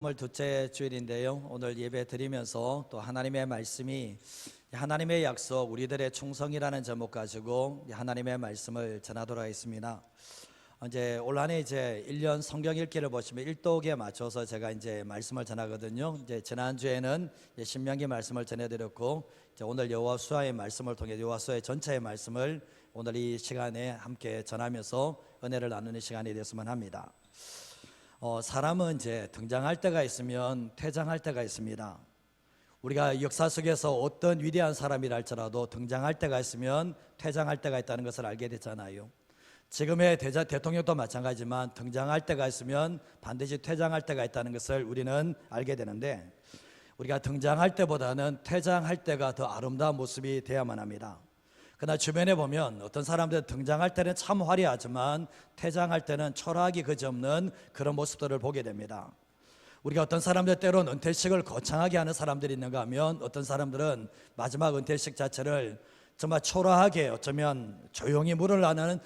오늘 둘째 주일인데요. 오늘 예배 드리면서 또 하나님의 말씀이 하나님의 약속 우리들의 충성이라는 제목 가지고 하나님의 말씀을 전하도록 하겠습니다. 이제 올 한해 이제 1년 성경 읽기를 보시면 일독에 맞춰서 제가 이제 말씀을 전하거든요. 이제 지난주에는 신명기 말씀을 전해드렸고 이제 오늘 여호수아의 말씀을 통해 여호수아의 전체의 말씀을 오늘 이 시간에 함께 전하면서 은혜를 나누는 시간이 됐으면 합니다. 사람은 이제 등장할 때가 있으면 퇴장할 때가 있습니다. 우리가 역사 속에서 어떤 위대한 사람이라 할지라도 등장할 때가 있으면 퇴장할 때가 있다는 것을 알게 됐잖아요. 지금의 대통령도 마찬가지지만 등장할 때가 있으면 반드시 퇴장할 때가 있다는 것을 우리는 알게 되는데, 우리가 등장할 때보다는 퇴장할 때가 더 아름다운 모습이 되어야만 합니다. 그러나 주변에 보면 어떤 사람들은 등장할 때는 참 화려하지만 퇴장할 때는 초라하기 그지없는 그런 모습들을 보게 됩니다. 우리가 어떤 사람들 때로는 은퇴식을 거창하게 하는 사람들이 있는가 하면 어떤 사람들은 마지막 은퇴식 자체를 정말 초라하게 어쩌면 조용히 물러나는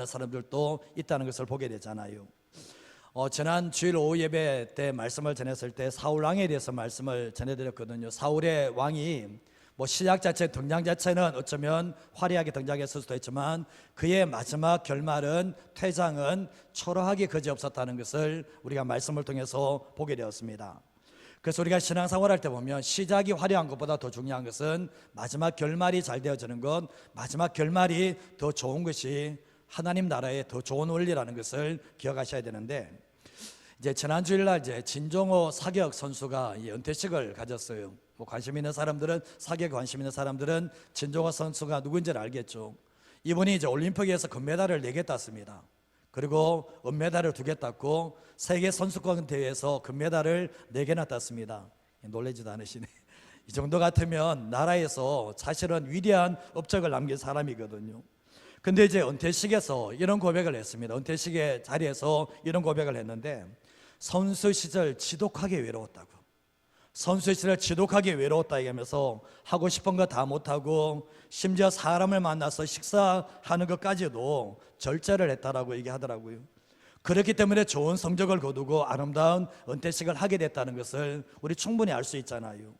사람들도 있다는 것을 보게 되잖아요. 지난 주일 오후 예배 때 말씀을 전했을 때 사울 왕에 대해서 말씀을 전해드렸거든요. 사울의 왕이 시작 자체, 등장 자체는 어쩌면 화려하게 등장했을 수도 있지만 그의 마지막 결말은, 퇴장은 초라하게 그지없었다는 것을 우리가 말씀을 통해서 보게 되었습니다. 그래서 우리가 신앙생활 할 때 보면 시작이 화려한 것보다 더 중요한 것은 마지막 결말이 잘 되어지는 것, 마지막 결말이 더 좋은 것이 하나님 나라의 더 좋은 원리라는 것을 기억하셔야 되는데, 이제 지난 주일날 이제 진종호 사격 선수가 은퇴식을 가졌어요. 관심 있는 사람들은, 사격에 관심 있는 사람들은 진종호 선수가 누구인지를 알겠죠. 이분이 이제 올림픽에서 금메달을 4개 땄습니다. 그리고 은메달을 2개 땄고 세계 선수권 대회에서 금메달을 4개나 땄습니다. 놀라지도 않으시네. 이 정도 같으면 나라에서 사실은 위대한 업적을 남긴 사람이거든요. 근데 이제 은퇴식에서 이런 고백을 했습니다. 은퇴식의 자리에서 이런 고백을 했는데, 선수 시절 지독하게 외로웠다고. 선수 시절 지독하게 외로웠다 얘기하면서 하고 싶은 거 다 못하고 심지어 사람을 만나서 식사하는 것까지도 절제를 했다라고 얘기하더라고요. 그렇기 때문에 좋은 성적을 거두고 아름다운 은퇴식을 하게 됐다는 것을 우리 충분히 알 수 있잖아요.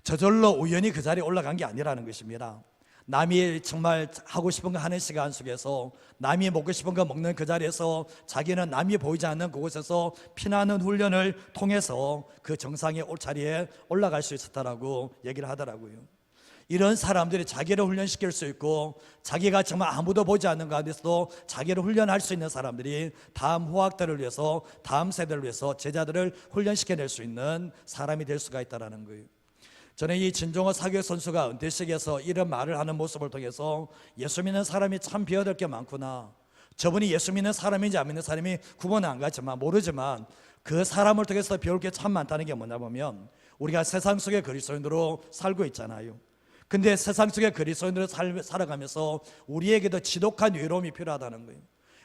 저절로 우연히 그 자리에 올라간 게 아니라는 것입니다. 남이 정말 하고 싶은 거 하는 시간 속에서, 남이 먹고 싶은 거 먹는 그 자리에서 자기는 남이 보이지 않는 그곳에서 피나는 훈련을 통해서 그 정상의 자리에 올라갈 수 있었다라고 얘기를 하더라고요. 이런 사람들이 자기를 훈련시킬 수 있고 자기가 정말 아무도 보지 않는 가운데서도 자기를 훈련할 수 있는 사람들이 다음 후학들을 위해서, 다음 세대를 위해서 제자들을 훈련시켜낼 수 있는 사람이 될 수가 있다는 거예요. 저는 이 진종호 사격 선수가 은퇴식에서 이런 말을 하는 모습을 통해서 예수 믿는 사람이 참 배워야 될 게 많구나. 저분이 예수 믿는 사람인지 안 믿는 사람이 구분은 안 가지만 모르지만 그 사람을 통해서 배울 게 참 많다는 게 뭐냐 보면, 우리가 세상 속의 그리스도인으로 살고 있잖아요. 근데 세상 속의 그리스도인으로 살아가면서 우리에게도 지독한 외로움이 필요하다는 거예요.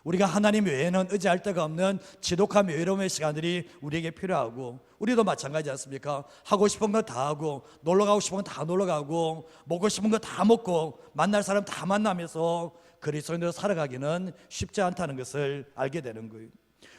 우리가 하나님 외에는 의지할 데가 없는 지독한 외로움의 시간들이 우리에게 필요하고, 우리도 마찬가지지 않습니까? 하고 싶은 거 다 하고, 놀러 가고 싶은 거 다 놀러 가고, 먹고 싶은 거 다 먹고, 만날 사람 다 만나면서 그리스도인으로 살아가기는 쉽지 않다는 것을 알게 되는 거예요.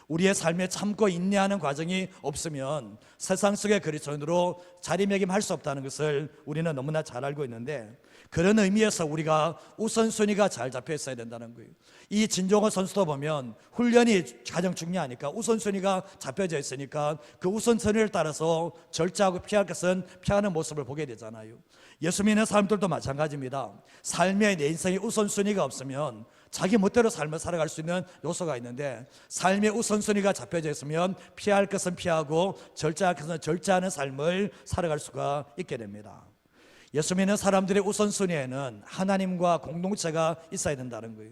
우리의 삶에 참고 인내하는 과정이 없으면 세상 속의 그리스도인으로 자리매김할 수 없다는 것을 우리는 너무나 잘 알고 있는데, 그런 의미에서 우리가 우선순위가 잘 잡혀 있어야 된다는 거예요. 이 진종호 선수도 보면 훈련이 가장 중요하니까 우선순위가 잡혀져 있으니까 그 우선순위를 따라서 절제하고 피할 것은 피하는 모습을 보게 되잖아요. 예수 믿는 사람들도 마찬가지입니다. 삶의 내 인생의 우선순위가 없으면 자기 멋대로 삶을 살아갈 수 있는 요소가 있는데, 삶의 우선순위가 잡혀져 있으면 피할 것은 피하고 절제할 것은 절제하는 삶을 살아갈 수가 있게 됩니다. 예수 믿는 사람들의 우선순위에는 하나님과 공동체가 있어야 된다는 거예요.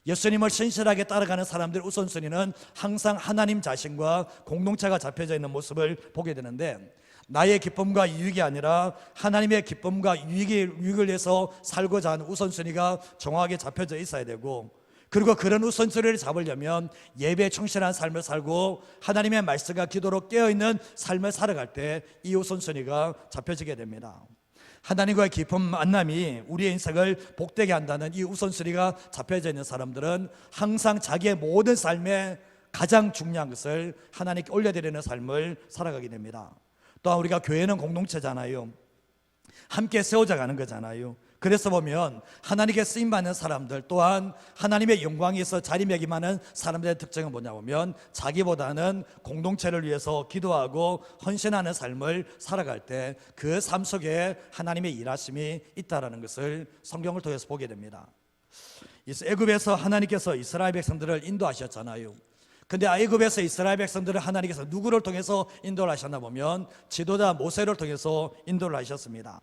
예수님을 신실하게 따라가는 사람들의 우선순위는 항상 하나님 자신과 공동체가 잡혀져 있는 모습을 보게 되는데, 나의 기쁨과 유익이 아니라 하나님의 기쁨과 유익을 위해서 살고자 하는 우선순위가 정확하게 잡혀져 있어야 되고, 그리고 그런 우선순위를 잡으려면 예배에 충실한 삶을 살고 하나님의 말씀과 기도로 깨어있는 삶을 살아갈 때 이 우선순위가 잡혀지게 됩니다. 하나님과의 깊은 만남이 우리의 인생을 복되게 한다는 이 우선순위가 잡혀져 있는 사람들은 항상 자기의 모든 삶에 가장 중요한 것을 하나님께 올려드리는 삶을 살아가게 됩니다. 또한 우리가 교회는 공동체잖아요. 함께 세워져 가는 거잖아요. 그래서 보면 하나님께 쓰임받는 사람들, 또한 하나님의 영광이 있어 자리매김하는 사람들의 특징은 뭐냐 보면 자기보다는 공동체를 위해서 기도하고 헌신하는 삶을 살아갈 때 그 삶 속에 하나님의 일하심이 있다는 것을 성경을 통해서 보게 됩니다. 애굽에서 하나님께서 이스라엘 백성들을 인도하셨잖아요. 근데 애굽에서 이스라엘 백성들을 하나님께서 누구를 통해서 인도를 하셨나 보면 지도자 모세를 통해서 인도를 하셨습니다.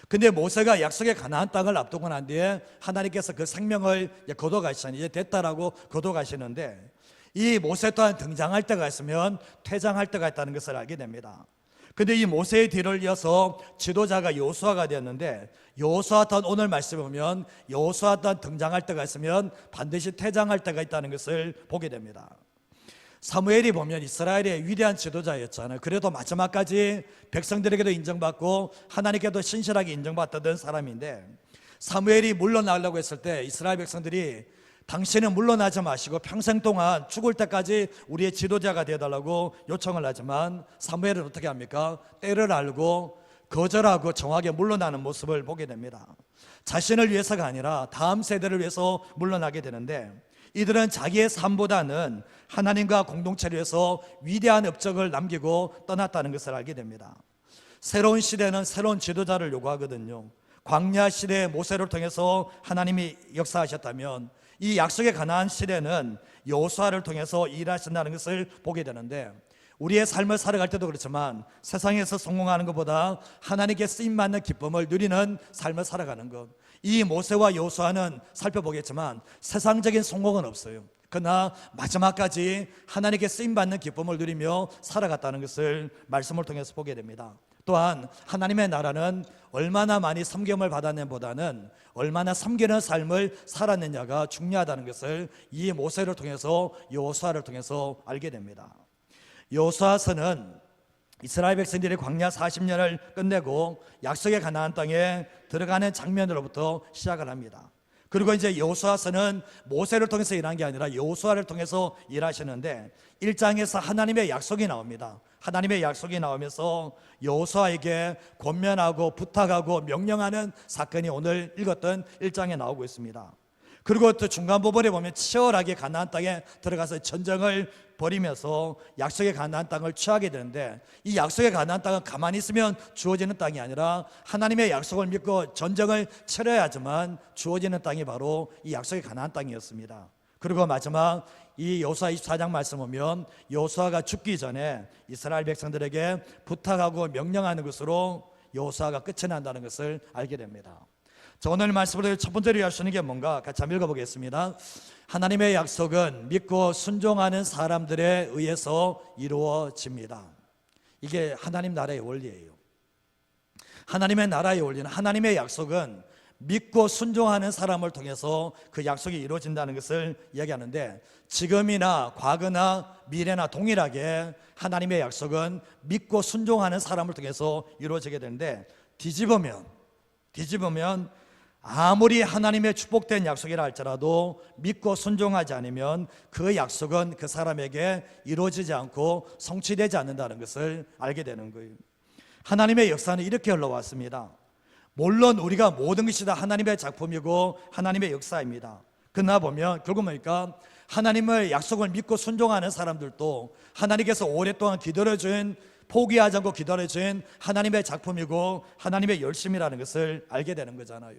근데 모세가 약속의 가나안 땅을 앞두고 난 뒤에 하나님께서 그 생명을 거둬가시니 이제 됐다라고 거둬가시는데, 이 모세 또한 등장할 때가 있으면 퇴장할 때가 있다는 것을 알게 됩니다. 근데 이 모세의 뒤를 이어서 지도자가 여호수아가 되었는데, 여호수아 또한 오늘 말씀을 보면 여호수아 또한 등장할 때가 있으면 반드시 퇴장할 때가 있다는 것을 보게 됩니다. 사무엘이 보면 이스라엘의 위대한 지도자였잖아요. 그래도 마지막까지 백성들에게도 인정받고 하나님께도 신실하게 인정받던 사람인데, 사무엘이 물러나려고 했을 때 이스라엘 백성들이 당신은 물러나지 마시고 평생 동안 죽을 때까지 우리의 지도자가 되어달라고 요청을 하지만 사무엘은 어떻게 합니까? 때를 알고 거절하고 정확하게 물러나는 모습을 보게 됩니다. 자신을 위해서가 아니라 다음 세대를 위해서 물러나게 되는데, 이들은 자기의 삶보다는 하나님과 공동체를 위해서 위대한 업적을 남기고 떠났다는 것을 알게 됩니다. 새로운 시대는 새로운 지도자를 요구하거든요. 광야 시대의 모세를 통해서 하나님이 역사하셨다면, 이 약속의 가나안 시대는 여호수아를 통해서 일하신다는 것을 보게 되는데, 우리의 삶을 살아갈 때도 그렇지만 세상에서 성공하는 것보다 하나님께 쓰임받는 기쁨을 누리는 삶을 살아가는 것, 이 모세와 여호수아는 살펴보겠지만 세상적인 성공은 없어요. 그러나 마지막까지 하나님께 쓰임받는 기쁨을 누리며 살아갔다는 것을 말씀을 통해서 보게 됩니다. 또한 하나님의 나라는 얼마나 많이 섬김을 받았느냐보다는 얼마나 섬기는 삶을 살았느냐가 중요하다는 것을 이 모세를 통해서 여호수아를 통해서 알게 됩니다. 여호수아서는 이스라엘 백성들이 광야 40년을 끝내고 약속의 가나안 땅에 들어가는 장면으로부터 시작을 합니다. 그리고 이제 여호수아서는 모세를 통해서 일한 게 아니라 여호수아를 통해서 일하시는데, 1장에서 하나님의 약속이 나옵니다. 하나님의 약속이 나오면서 여호수아에게 권면하고 부탁하고 명령하는 사건이 오늘 읽었던 1장에 나오고 있습니다. 그리고 또 중간 부분에 보면 치열하게 가나안 땅에 들어가서 전쟁을 벌이면서 약속의 가나안 땅을 취하게 되는데, 이 약속의 가나안 땅은 가만히 있으면 주어지는 땅이 아니라 하나님의 약속을 믿고 전쟁을 치러야지만 주어지는 땅이 바로 이 약속의 가나안 땅이었습니다. 그리고 마지막 이 여호수아 24장 말씀 보면 여호수아가 죽기 전에 이스라엘 백성들에게 부탁하고 명령하는 것으로 여호수아가 끝이 난다는 것을 알게 됩니다. 자, 오늘 말씀으로 첫 번째로 할 수 있는 게 뭔가 같이 한번 읽어보겠습니다. 하나님의 약속은 믿고 순종하는 사람들에 의해서 이루어집니다. 이게 하나님 나라의 원리예요. 하나님의 나라의 원리는, 하나님의 약속은 믿고 순종하는 사람을 통해서 그 약속이 이루어진다는 것을 이야기하는데, 지금이나 과거나 미래나 동일하게 하나님의 약속은 믿고 순종하는 사람을 통해서 이루어지게 되는데, 뒤집으면 아무리 하나님의 축복된 약속이라 할지라도 믿고 순종하지 않으면 그 약속은 그 사람에게 이루어지지 않고 성취되지 않는다는 것을 알게 되는 거예요. 하나님의 역사는 이렇게 흘러왔습니다. 물론 우리가 모든 것이 다 하나님의 작품이고 하나님의 역사입니다. 그러나 보면 결국 보니까 하나님의 약속을 믿고 순종하는 사람들도 하나님께서 오랫동안 기다려준, 포기하지 않고 기다려준 하나님의 작품이고 하나님의 열심이라는 것을 알게 되는 거잖아요.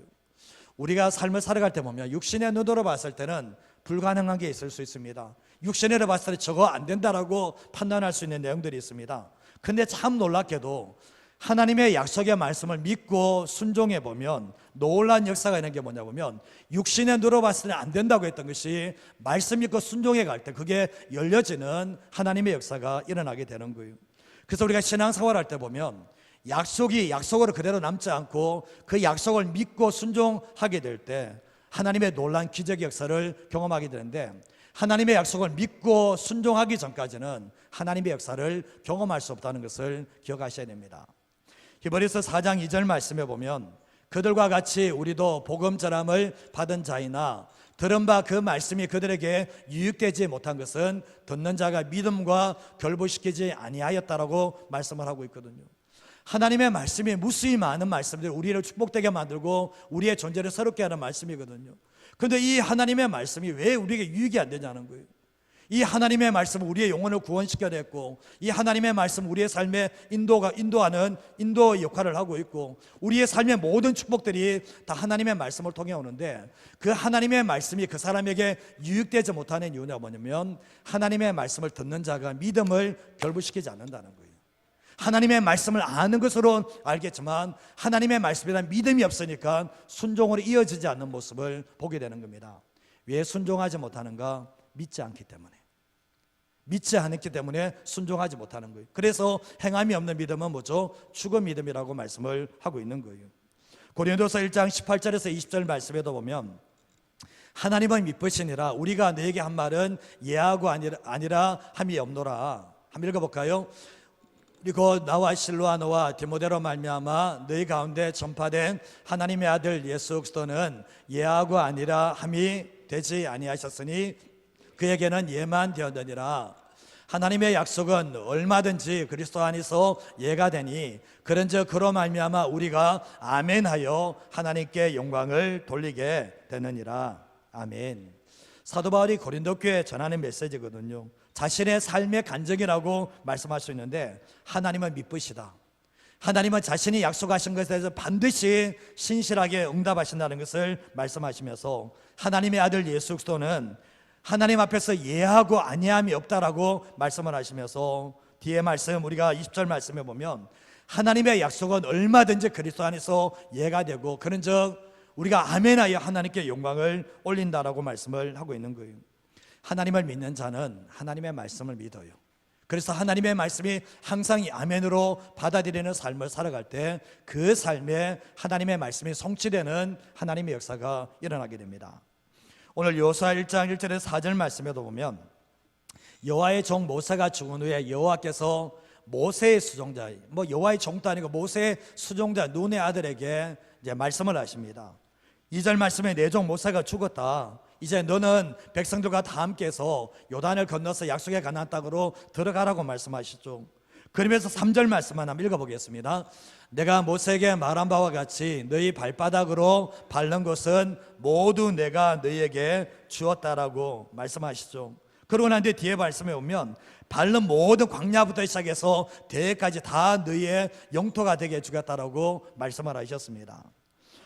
우리가 삶을 살아갈 때 보면 육신의 눈으로 봤을 때는 불가능한 게 있을 수 있습니다. 육신으로 봤을 때 저거 안 된다라고 판단할 수 있는 내용들이 있습니다. 근데 참 놀랍게도 하나님의 약속의 말씀을 믿고 순종해 보면 놀라운 역사가 있는 게 뭐냐 보면, 육신의 눈으로 봤을 때 안 된다고 했던 것이 말씀 믿고 순종해 갈 때 그게 열려지는 하나님의 역사가 일어나게 되는 거예요. 그래서 우리가 신앙생활 할 때 보면 약속이 약속으로 그대로 남지 않고 그 약속을 믿고 순종하게 될 때 하나님의 놀라운 기적의 역사를 경험하게 되는데, 하나님의 약속을 믿고 순종하기 전까지는 하나님의 역사를 경험할 수 없다는 것을 기억하셔야 됩니다. 히브리서 4장 2절 말씀에 보면 그들과 같이 우리도 복음 전함을 받은 자이나 들은 바 그 말씀이 그들에게 유익되지 못한 것은 듣는 자가 믿음과 결부시키지 아니하였다라고 말씀을 하고 있거든요. 하나님의 말씀이 무수히 많은 말씀들, 우리를 축복되게 만들고 우리의 존재를 새롭게 하는 말씀이거든요. 그런데 이 하나님의 말씀이 왜 우리에게 유익이 안 되냐는 거예요. 이 하나님의 말씀은 우리의 영혼을 구원시켜냈고, 이 하나님의 말씀은 우리의 삶에 인도하는 인도 역할을 하고 있고, 우리의 삶의 모든 축복들이 다 하나님의 말씀을 통해 오는데, 그 하나님의 말씀이 그 사람에게 유익되지 못하는 이유가 뭐냐면, 하나님의 말씀을 듣는 자가 믿음을 결부시키지 않는다는 거예요. 하나님의 말씀을 아는 것으로 알겠지만 하나님의 말씀에 대한 믿음이 없으니까 순종으로 이어지지 않는 모습을 보게 되는 겁니다. 왜 순종하지 못하는가? 믿지 않기 때문에. 믿지 않기 때문에 순종하지 못하는 거예요. 그래서 행함이 없는 믿음은 뭐죠? 죽은 믿음이라고 말씀을 하고 있는 거예요. 고린도서 1장 18절에서 20절 말씀에도 보면, 하나님은 미쁘시니라 우리가 너에게 한 말은 예하고 아니라 함이 없노라. 한번 읽어볼까요? 그리고 나와 실로아너와 디모데로 말미암아 너희 가운데 전파된 하나님의 아들 예수 그리스도는 예하고 아니라 함이 되지 아니하셨으니 그에게는 예만 되었느니라. 하나님의 약속은 얼마든지 그리스도 안에서 예가 되니 그런즉 그로 말미암아 우리가 아멘하여 하나님께 영광을 돌리게 되느니라. 아멘. 사도 바울이 고린도 교회에 전하는 메시지거든요. 자신의 삶의 간증이라고 말씀할 수 있는데, 하나님은 미쁘시다. 하나님은 자신이 약속하신 것에 대해서 반드시 신실하게 응답하신다는 것을 말씀하시면서, 하나님의 아들 예수 그리스도는 하나님 앞에서 예하고 아니함이 없다라고 말씀을 하시면서, 뒤에 말씀 우리가 20절 말씀에 보면 하나님의 약속은 얼마든지 그리스도 안에서 예가 되고 그런즉 우리가 아멘하여 하나님께 영광을 올린다라고 말씀을 하고 있는 거예요. 하나님을 믿는 자는 하나님의 말씀을 믿어요. 그래서 하나님의 말씀이 항상 이 아멘으로 받아들이는 삶을 살아갈 때 그 삶에 하나님의 말씀이 성취되는 하나님의 역사가 일어나게 됩니다. 오늘 여호수아 1장 1절에서 4절 말씀에도 보면, 여호와의 종 모세가 죽은 후에 여호와께서 모세의 수종자, 여호와의 종도 아니고 모세의 수종자 눈의 아들에게 이제 말씀을 하십니다. 2절 말씀에 내 종 모세가 죽었다. 이제 너는 백성들과 다 함께해서 요단을 건너서 약속의 가나안 땅으로 들어가라고 말씀하시죠. 그러면서 3절 말씀 하나 읽어보겠습니다. 내가 모세에게 말한 바와 같이 너희 발바닥으로 밟는 것은 모두 내가 너희에게 주었다라고 말씀하시죠. 그러고 난 뒤에 뒤에 말씀에 오면 밟는 모든 광야부터 시작해서 대까지 다 너희의 영토가 되게 주겠다라고 말씀을 하셨습니다.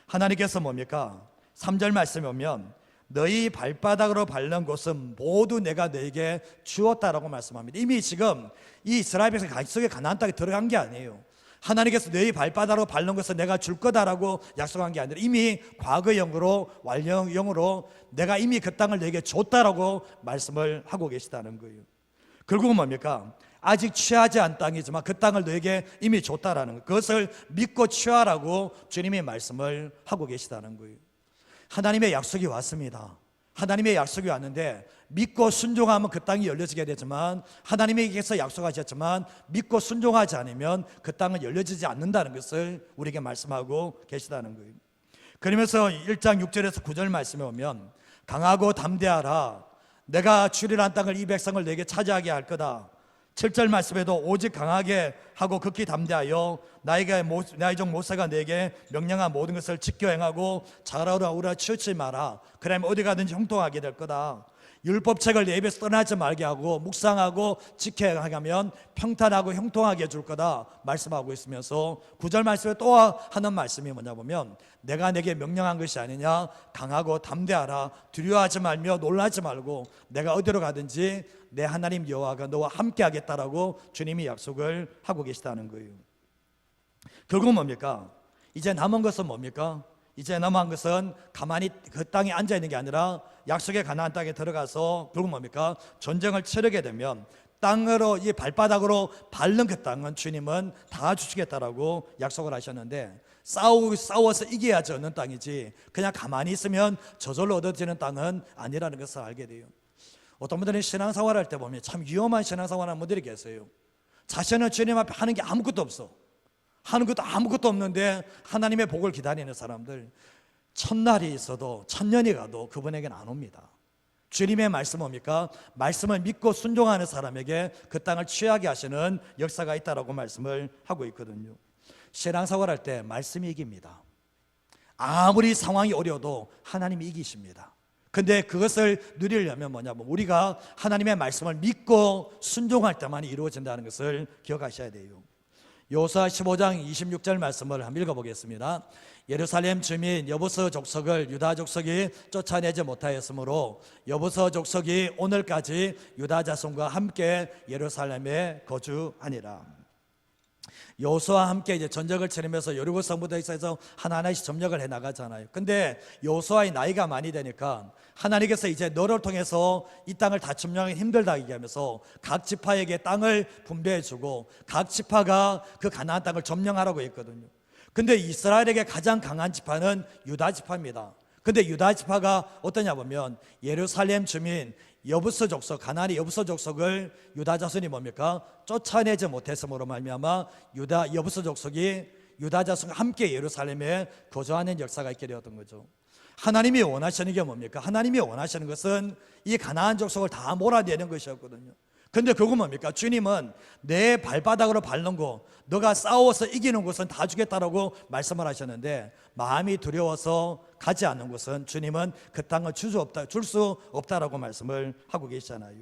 하나님께서 뭡니까? 3절 말씀에 오면 너희 발바닥으로 밟는 곳은 모두 내가 너에게 주었다라고 말씀합니다. 이미 지금 이 이스라엘 백성이 약속의 가나안 땅에 들어간 게 아니에요. 하나님께서 너희 발바닥으로 밟는 것은 내가 줄 거다라고 약속한 게 아니라 이미 과거형으로 완료형으로 내가 이미 그 땅을 너에게 줬다라고 말씀을 하고 계시다는 거예요. 결국은 뭡니까? 아직 취하지 않은 땅이지만 그 땅을 너에게 이미 줬다라는 것, 그것을 믿고 취하라고 주님이 말씀을 하고 계시다는 거예요. 하나님의 약속이 왔습니다. 하나님의 약속이 왔는데 믿고 순종하면 그 땅이 열려지게 되지만, 하나님에게서 약속하셨지만 믿고 순종하지 않으면 그 땅은 열려지지 않는다는 것을 우리에게 말씀하고 계시다는 거예요. 그러면서 1장 6절에서 9절 말씀에 오면 강하고 담대하라 내가 주리란 땅을 이 백성을 내게 차지하게 할 거다. 7절 말씀에도 오직 강하게 하고 극히 담대하여 나의 종 모세가 내게 명령한 모든 것을 지켜 행하고 잘하라 치우치 마라. 그러면 어디 가든지 형통하게 될 거다. 율법책을 내 입에서 떠나지 말게 하고 묵상하고 지켜 행하면 평탄하고 형통하게 해줄 거다 말씀하고 있으면서 9절 말씀에 또 하는 말씀이 뭐냐 보면 내가 내게 명령한 것이 아니냐, 강하고 담대하라, 두려워하지 말며 놀라지 말고 내가 어디로 가든지 내 하나님 여호와가 너와 함께 하겠다라고 주님이 약속을 하고 계시다는 거예요. 결국은 뭡니까? 이제 남은 것은 뭡니까? 이제 남은 것은 가만히 그 땅에 앉아 있는 게 아니라 약속의 가나안 땅에 들어가서 결국 뭡니까? 전쟁을 치르게 되면 땅으로, 이 발바닥으로 밟는 그 땅은 주님은 다 주시겠다라고 약속을 하셨는데, 싸워서 이겨야지 얻는 땅이지 그냥 가만히 있으면 저절로 얻어지는 땅은 아니라는 것을 알게 돼요. 어떤 분들은 신앙생활할 때 보면 참 위험한 신앙생활하는 분들이 계세요. 자신은 주님 앞에 하는 게 아무것도 없어. 하는 것도 아무것도 없는데 하나님의 복을 기다리는 사람들, 천날이 있어도 천년이 가도 그분에게는 안 옵니다. 주님의 말씀 뭡니까? 말씀을 믿고 순종하는 사람에게 그 땅을 취하게 하시는 역사가 있다라고 말씀을 하고 있거든요. 신앙생활 할 때 말씀이 이깁니다. 아무리 상황이 어려워도 하나님이 이기십니다. 근데 그것을 누리려면 뭐냐면 우리가 하나님의 말씀을 믿고 순종할 때만 이루어진다는 것을 기억하셔야 돼요. 여호수아 15장 26절 말씀을 한번 읽어보겠습니다. 예루살렘 주민 여부스 족속을 유다 족속이 쫓아내지 못하였으므로 여부스 족속이 오늘까지 유다 자손과 함께 예루살렘에 거주하니라. 여호수아와 함께 이제 전적을 치르면서 여리고 성부터 해서 하나하나씩 점령을 해 나가잖아요. 근데 여호수아의 나이가 많이 되니까 하나님께서 이제 너를 통해서 이 땅을 다 점령하기 힘들다 얘기하면서 각 지파에게 땅을 분배해 주고 각 지파가 그 가나안 땅을 점령하라고 했거든요. 근데 이스라엘에게 가장 강한 지파는 유다 지파입니다. 근데 유다 지파가 어떠냐 보면 예루살렘 주민 여부스 족속, 가나안의 여부스 족속을 유다 자손이 뭡니까? 쫓아내지 못했으므로 말미암아 유다 여부스 족속이 유다 자손과 함께 예루살렘에 거주하는 역사가 있게 되었던 거죠. 하나님이 원하시는 게 뭡니까? 하나님이 원하시는 것은 이 가나안 족속을 다 몰아내는 것이었거든요. 근데 그거 뭡니까? 주님은 내 발바닥으로 밟는 거, 너가 싸워서 이기는 것은 다 주겠다라고 말씀을 하셨는데 마음이 두려워서 가지 않는 것은 주님은 그 땅을 줄 수 없다라고 말씀을 하고 계시잖아요.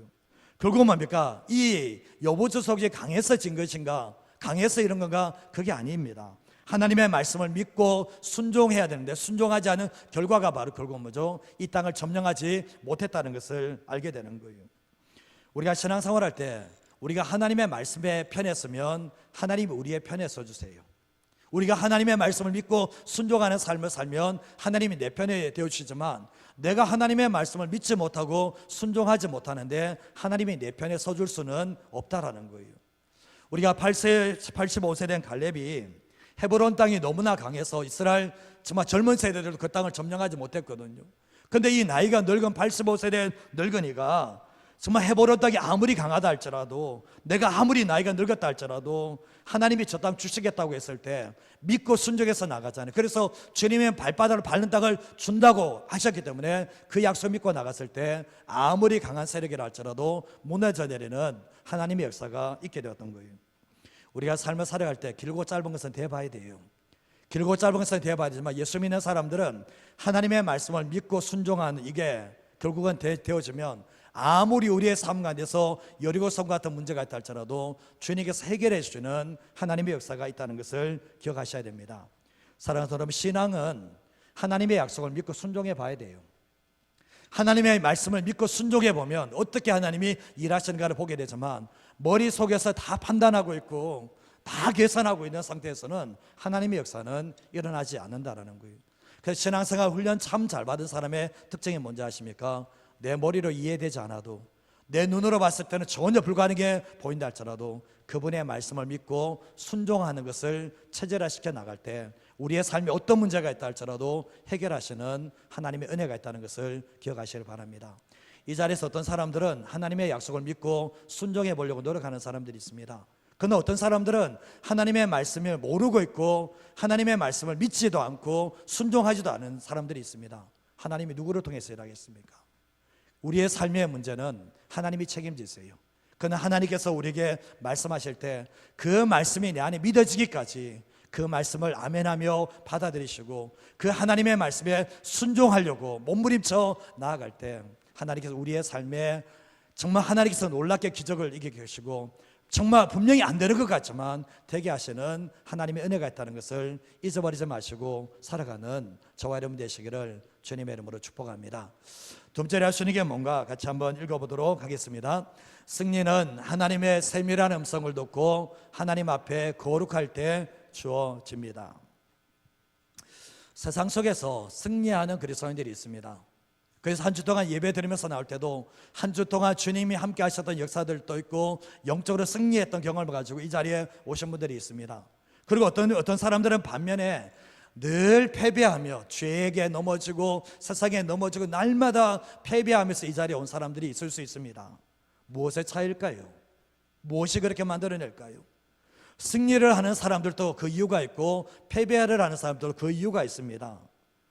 결국 뭡니까? 이 여부족속이 강해서 진 것인가? 강해서 이런 건가? 그게 아닙니다. 하나님의 말씀을 믿고 순종해야 되는데 순종하지 않은 결과가 바로 결국 뭐죠? 이 땅을 점령하지 못했다는 것을 알게 되는 거예요. 우리가 신앙생활 할 때 우리가 하나님의 말씀에 편에 서면 하나님이 우리의 편에 서주세요. 우리가 하나님의 말씀을 믿고 순종하는 삶을 살면 하나님이 내 편에 되어주시지만 내가 하나님의 말씀을 믿지 못하고 순종하지 못하는데 하나님이 내 편에 서줄 수는 없다라는 거예요. 우리가 85세 된 갈렙이 헤브론 땅이 너무나 강해서 이스라엘 정말 젊은 세대들도 그 땅을 점령하지 못했거든요. 근데 이 나이가 늙은 85세 된 늙은이가 정말 헤브론 땅이 아무리 강하다 할지라도 내가 아무리 나이가 늙었다 할지라도 하나님이 저 땅 주시겠다고 했을 때 믿고 순종해서 나가잖아요. 그래서 주님의 발바닥을 밟는 땅을 준다고 하셨기 때문에 그 약속 믿고 나갔을 때 아무리 강한 세력이라 할지라도 무너져 내리는 하나님의 역사가 있게 되었던 거예요. 우리가 삶을 살아갈 때 길고 짧은 것은 대봐야 돼요. 길고 짧은 것은 대봐야 되지만 예수 믿는 사람들은 하나님의 말씀을 믿고 순종하는 이게 결국은 되어지면 아무리 우리의 삶 가운데서 여리고성 같은 문제가 있다 할지라도 주님께서 해결해 주시는 하나님의 역사가 있다는 것을 기억하셔야 됩니다. 사랑하는 여러분, 신앙은 하나님의 약속을 믿고 순종해 봐야 돼요. 하나님의 말씀을 믿고 순종해 보면 어떻게 하나님이 일하시는가를 보게 되지만 머릿속에서 다 판단하고 있고 다 계산하고 있는 상태에서는 하나님의 역사는 일어나지 않는다라는 거예요. 그래서 신앙생활 훈련 참 잘 받은 사람의 특징이 뭔지 아십니까? 내 머리로 이해되지 않아도 내 눈으로 봤을 때는 전혀 불가능해 보인다 할지라도 그분의 말씀을 믿고 순종하는 것을 체질화시켜 나갈 때 우리의 삶에 어떤 문제가 있다 할지라도 해결하시는 하나님의 은혜가 있다는 것을 기억하시길 바랍니다. 이 자리에서 어떤 사람들은 하나님의 약속을 믿고 순종해 보려고 노력하는 사람들이 있습니다. 그러나 어떤 사람들은 하나님의 말씀을 모르고 있고 하나님의 말씀을 믿지도 않고 순종하지도 않은 사람들이 있습니다. 하나님이 누구를 통해서 일하겠습니까? 우리의 삶의 문제는 하나님이 책임지세요. 그러나 하나님께서 우리에게 말씀하실 때 그 말씀이 내 안에 믿어지기까지 그 말씀을 아멘하며 받아들이시고 그 하나님의 말씀에 순종하려고 몸부림쳐 나아갈 때 하나님께서 우리의 삶에 정말 하나님께서 놀랍게 기적을 이기게 하시고 정말 분명히 안 되는 것 같지만 되게 하시는 하나님의 은혜가 있다는 것을 잊어버리지 마시고 살아가는 저와 여러분 되시기를 주님의 이름으로 축복합니다. 두 번째로 할 수 있는 게 뭔가 같이 한번 읽어보도록 하겠습니다. 승리는 하나님의 세밀한 음성을 듣고 하나님 앞에 거룩할 때 주어집니다. 세상 속에서 승리하는 그리스도인들이 있습니다. 그래서 한 주 동안 예배 드리면서 나올 때도 한 주 동안 주님이 함께 하셨던 역사들도 있고 영적으로 승리했던 경험을 가지고 이 자리에 오신 분들이 있습니다. 그리고 어떤 사람들은 반면에 늘 패배하며 죄에게 넘어지고 세상에 넘어지고 날마다 패배하면서 이 자리에 온 사람들이 있을 수 있습니다. 무엇의 차이일까요? 무엇이 그렇게 만들어낼까요? 승리를 하는 사람들도 그 이유가 있고 패배를 하는 사람들도 그 이유가 있습니다.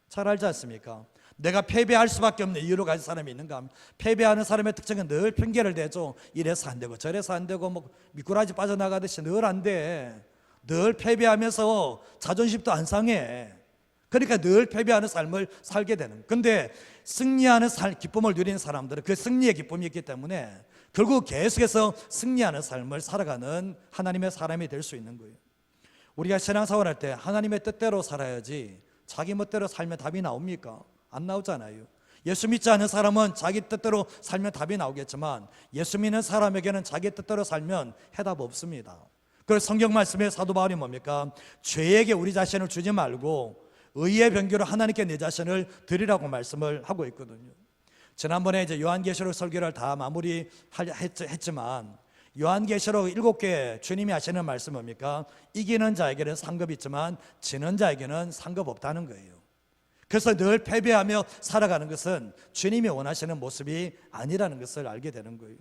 잘 알지 않습니까? 내가 패배할 수밖에 없는 이유로 가진 사람이 있는가 하면, 패배하는 사람의 특징은 늘 핑계를 대죠. 이래서 안 되고 저래서 안 되고 뭐 미꾸라지 빠져나가듯이 늘 안 돼. 늘 패배하면서 자존심도 안 상해. 그러니까 늘 패배하는 삶을 살게 되는. 근데 승리하는 기쁨을 누리는 사람들은 그 승리의 기쁨이 있기 때문에 결국 계속해서 승리하는 삶을 살아가는 하나님의 사람이 될 수 있는 거예요. 우리가 신앙생활할 때 하나님의 뜻대로 살아야지 자기 멋대로 살면 답이 나옵니까? 안 나오잖아요. 예수 믿지 않는 사람은 자기 뜻대로 살면 답이 나오겠지만, 예수 믿는 사람에게는 자기 뜻대로 살면 해답 없습니다. 그래서 성경 말씀에 사도 바울이 뭡니까? 죄에게 우리 자신을 주지 말고 의의 병기로 하나님께 내 자신을 드리라고 말씀을 하고 있거든요. 지난번에 이제 요한계시록 설교를 다 마무리했지만, 요한계시록 7개 주님이 하시는 말씀 뭡니까? 이기는 자에게는 상급이 있지만 지는 자에게는 상급 없다는 거예요. 그래서 늘 패배하며 살아가는 것은 주님이 원하시는 모습이 아니라는 것을 알게 되는 거예요.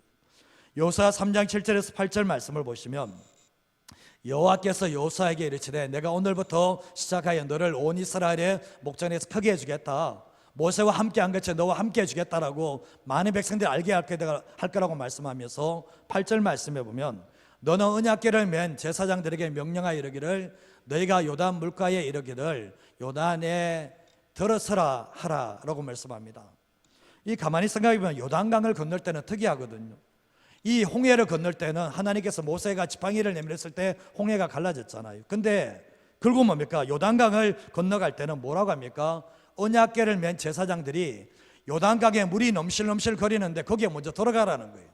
여호수아 3장 7절에서 8절 말씀을 보시면, 여호와께서 여호수아에게 이르시되 내가 오늘부터 시작하여 너를 온 이스라엘의 목전에서 크게 해주겠다. 모세와 함께 한 것처럼 너와 함께 해주겠다라고 많은 백성들이 알게 할 거라고 말씀하면서 8절 말씀에 보면, 너는 언약궤를 맨 제사장들에게 명령하여 이르기를 너희가 요단 물가에 이르기를 요단에 들어서라 하라라고 말씀합니다. 이 가만히 생각해 보면 요단강을 건널 때는 특이하거든요. 이 홍해를 건널 때는 하나님께서 모세가 지팡이를 내밀었을 때 홍해가 갈라졌잖아요. 근데 결국 뭡니까? 요단강을 건너갈 때는 뭐라고 합니까? 언약궤를 맨 제사장들이 요단강에 물이 넘실넘실 거리는데 거기에 먼저 들어가라는 거예요.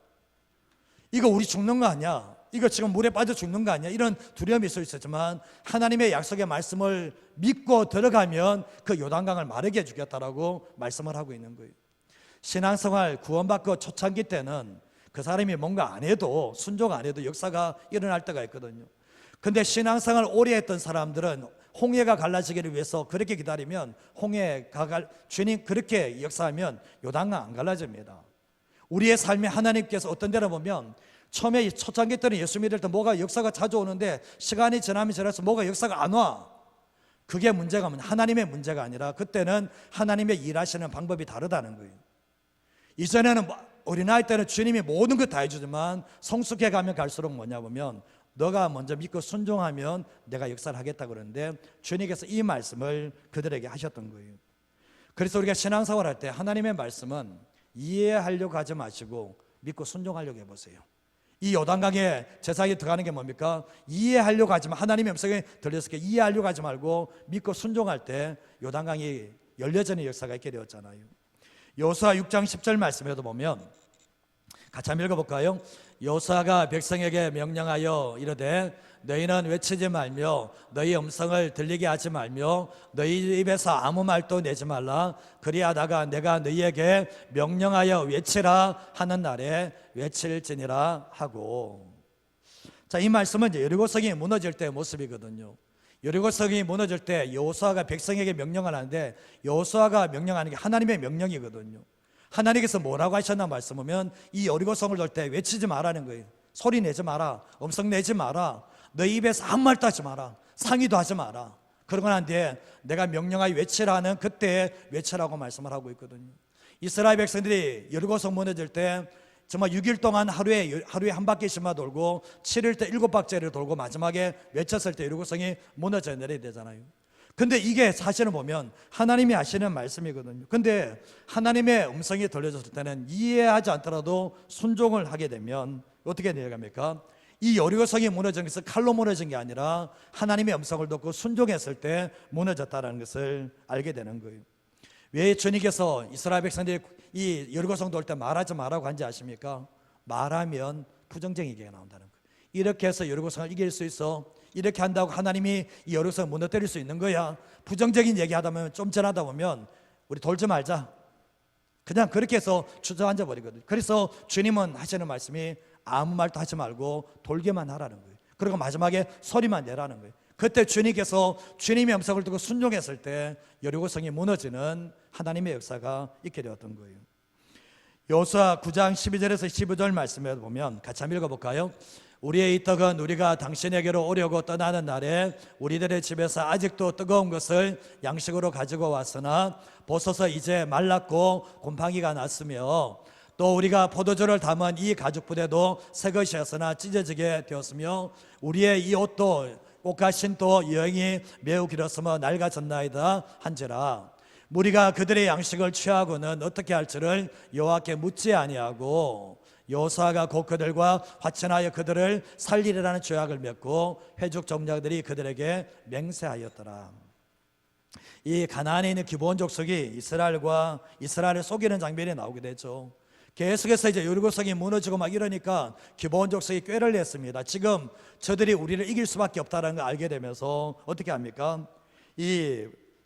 이거 우리 죽는 거 아니야? 이거 지금 물에 빠져 죽는 거 아니야? 이런 두려움이 있었지만 하나님의 약속의 말씀을 믿고 들어가면 그 요단강을 마르게 해주겠다라고 말씀을 하고 있는 거예요. 신앙생활 구원받고 초창기 때는 그 사람이 뭔가 안 해도, 순종 안 해도 역사가 일어날 때가 있거든요. 근데 신앙생활 오래 했던 사람들은 홍해가 갈라지기를 위해서 그렇게 기다리면 주님 그렇게 역사하면 요단강 안 갈라집니다. 우리의 삶에 하나님께서 어떤 데로 보면 처음에 초창기 때는 예수 믿을 때 뭐가 역사가 자주 오는데 시간이 지나면 지나서 뭐가 역사가 안 와. 그게 문제가 하나님의 문제가 아니라 그때는 하나님의 일하시는 방법이 다르다는 거예요. 이전에는 어린아이 때는 주님이 모든 것 다 해주지만 성숙해 가면 갈수록 뭐냐 보면 너가 먼저 믿고 순종하면 내가 역사를 하겠다 그러는데, 주님께서 이 말씀을 그들에게 하셨던 거예요. 그래서 우리가 신앙생활 할 때 하나님의 말씀은 이해하려고 하지 마시고 믿고 순종하려고 해보세요. 이 요단강에 제사장이 들어가는 게 뭡니까? 이해하려고 하지만, 하나님의 음성에 들렸을 때 이해하려고 하지 말고 믿고 순종할 때 요단강이 열려지는 역사가 있게 되었잖아요. 여호수아 6장 10절 말씀에도 보면, 같이 한번 읽어볼까요? 여호수아가 백성에게 명령하여 이르되 너희는 외치지 말며 너희 음성을 들리게 하지 말며 너희 입에서 아무 말도 내지 말라. 그리하다가 내가 너희에게 명령하여 외치라 하는 날에 외칠지니라 하고. 자, 이 말씀은 이제 여리고성이 무너질 때의 모습이거든요. 여리고성이 무너질 때 여호수아가 백성에게 명령을 하는데, 여호수아가 명령하는 게 하나님의 명령이거든요. 하나님께서 뭐라고 하셨나 말씀하면, 이 여리고성을 돌 때 외치지 말라는 거예요. 소리 내지 마라, 음성 내지 마라, 너희 입에서 아무 말도 하지 마라, 상의도 하지 마라. 그러고 난 뒤에 내가 명령하여 외치라는 그때 외치라고 말씀을 하고 있거든요. 이스라엘 백성들이 여리고성 무너질 때 정말 6일 동안 하루에 한 바퀴씩만 돌고 7일 때 7바퀴를 돌고 마지막에 외쳤을 때 여리고성이 무너져 내려야 되잖아요. 근데 이게 사실은 보면 하나님이 하시는 말씀이거든요. 근데 하나님의 음성이 들려졌을 때는 이해하지 않더라도 순종을 하게 되면 어떻게 내려갑니까? 이 여리고성이 무너진 것은 칼로 무너진 게 아니라 하나님의 음성을 듣고 순종했을 때 무너졌다는 것을 알게 되는 거예요. 왜 주님께서 이스라엘 백성들이 이 여리고성 돌 때 말하지 말라고 한지 아십니까? 말하면 부정적인 얘기가 나온다는 거예요. 이렇게 해서 여리고성을 이길 수 있어, 이렇게 한다고 하나님이 이 여리고성을 무너뜨릴 수 있는 거야, 부정적인 얘기하다 보면 좀 지나다 보면 우리 돌지 말자, 그냥 그렇게 해서 주저앉아 버리거든요. 그래서 주님은 하시는 말씀이 아무 말도 하지 말고 돌게만 하라는 거예요. 그리고 마지막에 소리만 내라는 거예요. 그때 주님께서 주님의 음성을 듣고 순종했을 때 여리고성이 무너지는 하나님의 역사가 있게 되었던 거예요. 여호수아 9장 12절에서 15절 말씀에 보면 같이 한번 읽어볼까요? 우리의 이 떡은 우리가 당신에게로 오려고 떠나는 날에 우리들의 집에서 아직도 뜨거운 것을 양식으로 가지고 왔으나 보소서 이제 말랐고 곰팡이가 났으며 또 우리가 포도주를 담은 이 가죽 부대도 새 것이었으나 찢어지게 되었으며 우리의 이 옷도 옷과 신도 여행이 매우 길었으며 낡아졌나이다 한지라. 무리가 그들의 양식을 취하고는 어떻게 할지를 여호와께 묻지 아니하고 여호수아가 곧 그들과 화친하여 그들을 살리리라는 조약을 맺고 회족 종자들이 그들에게 맹세하였더라. 이 가나안에 있는 기브온 족속이 이스라엘을 속이는 장면이 나오게 되죠. 계속해서 이제 여리고성이 무너지고 막 이러니까 기브온 족속이 꾀를 냈습니다. 지금 저들이 우리를 이길 수밖에 없다는 걸 알게 되면서 어떻게 합니까?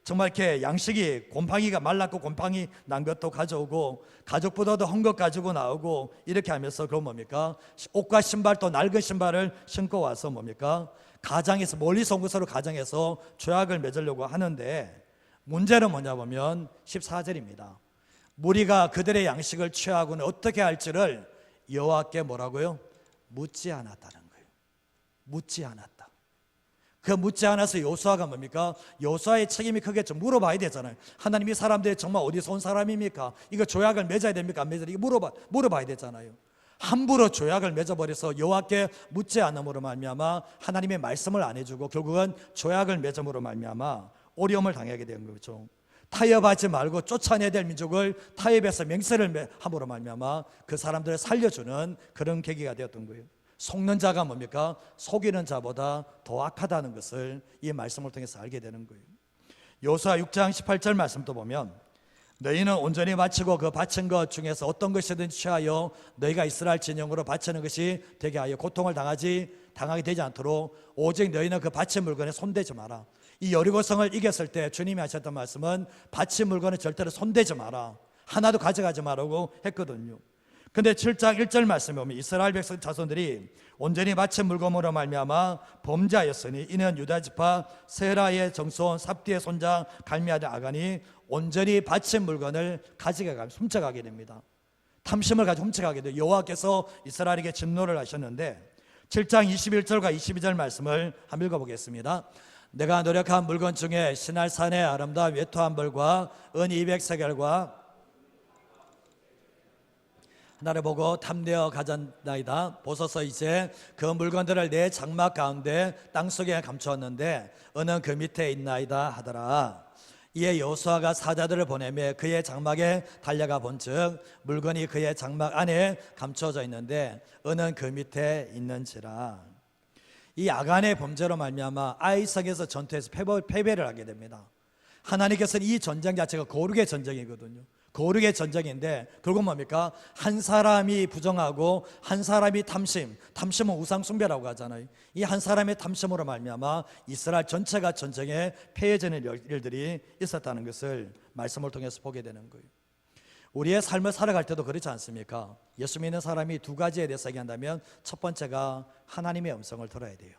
정말 이렇게 양식이 곰팡이가 말랐고 곰팡이 난 것도 가져오고 가죽보다도 헌 것 가지고 나오고 이렇게 하면서 그건 뭡니까? 옷과 신발 또 낡은 신발을 신고 와서 뭡니까? 가장에서 멀리서 온 것으로 가장해서 조약을 맺으려고 하는데 문제는 뭐냐 보면 14절입니다. 무리가 그들의 양식을 취하고는 어떻게 할지를 여호와께 뭐라고요? 묻지 않았다는 거예요. 묻지 않았다. 그 묻지 않아서 여호수아가 뭡니까? 여호수아의 책임이 크겠죠. 물어봐야 되잖아요. 하나님이 사람들이 정말 어디서 온 사람입니까? 이거 조약을 맺어야 됩니까? 안 맺어야 됩니까? 이거 물어봐야 되잖아요. 함부로 조약을 맺어버려서 여호와께 묻지 않음으로 말미암아 하나님의 말씀을 안 해주고 결국은 조약을 맺음으로 말미암아 어려움을 당하게 된 거죠. 타협하지 말고 쫓아내야 될 민족을 타협해서 맹세를 함으로 말미암아 그 사람들을 살려주는 그런 계기가 되었던 거예요. 속는 자가 뭡니까? 속이는 자보다 더 악하다는 것을 이 말씀을 통해서 알게 되는 거예요. 여호수아 6장 18절 말씀도 보면 너희는 온전히 바치고 그 바친 것 중에서 어떤 것이든 취하여 너희가 이스라엘 진영으로 바치는 것이 되게 하여 고통을 당하게 되지 않도록 오직 너희는 그 바친 물건에 손대지 마라. 이 여리고성을 이겼을 때 주님이 하셨던 말씀은 바친 물건을 절대로 손대지 마라. 하나도 가져가지 말라고 했거든요. 근데 7장 1절 말씀에 보면 이스라엘 백성 자손들이 온전히 바친 물건으로 말미암아 범죄하였으니 이는 유다 지파 세라의 정손 삽디의 손자 갈미 아들 아간이 온전히 바친 물건을 가져가게 훔쳐가게 됩니다. 탐심을 가지고 훔쳐가게 돼요. 여호와께서 이스라엘에게 진노를 하셨는데 7장 21절과 22절 말씀을 한번 읽어보겠습니다. 내가 노력한 물건 중에 시날산의 아름다운 외투 한 벌과 은 200세겔과 나를 보고 탐내어 가졌나이다. 보소서 이제 그 물건들을 내 장막 가운데 땅속에 감추었는데 은은 그 밑에 있나이다 하더라. 이에 여호수아가 사자들을 보내며 그의 장막에 달려가 본즉 물건이 그의 장막 안에 감춰져 있는데 은은 그 밑에 있는지라. 이 아간의 범죄로 말미암아 아이성에서 전투에서 패배를 하게 됩니다. 하나님께서는 이 전쟁 자체가 거룩의 전쟁이거든요. 거룩의 전쟁인데 결국 뭡니까? 한 사람이 부정하고 한 사람이 탐심은 우상 숭배라고 하잖아요. 이 한 사람의 탐심으로 말미암아 이스라엘 전체가 전쟁에 패해지는 일들이 있었다는 것을 말씀을 통해서 보게 되는 거예요. 우리의 삶을 살아갈 때도 그렇지 않습니까? 예수 믿는 사람이 두 가지에 대해서 얘기한다면 첫 번째가 하나님의 음성을 들어야 돼요.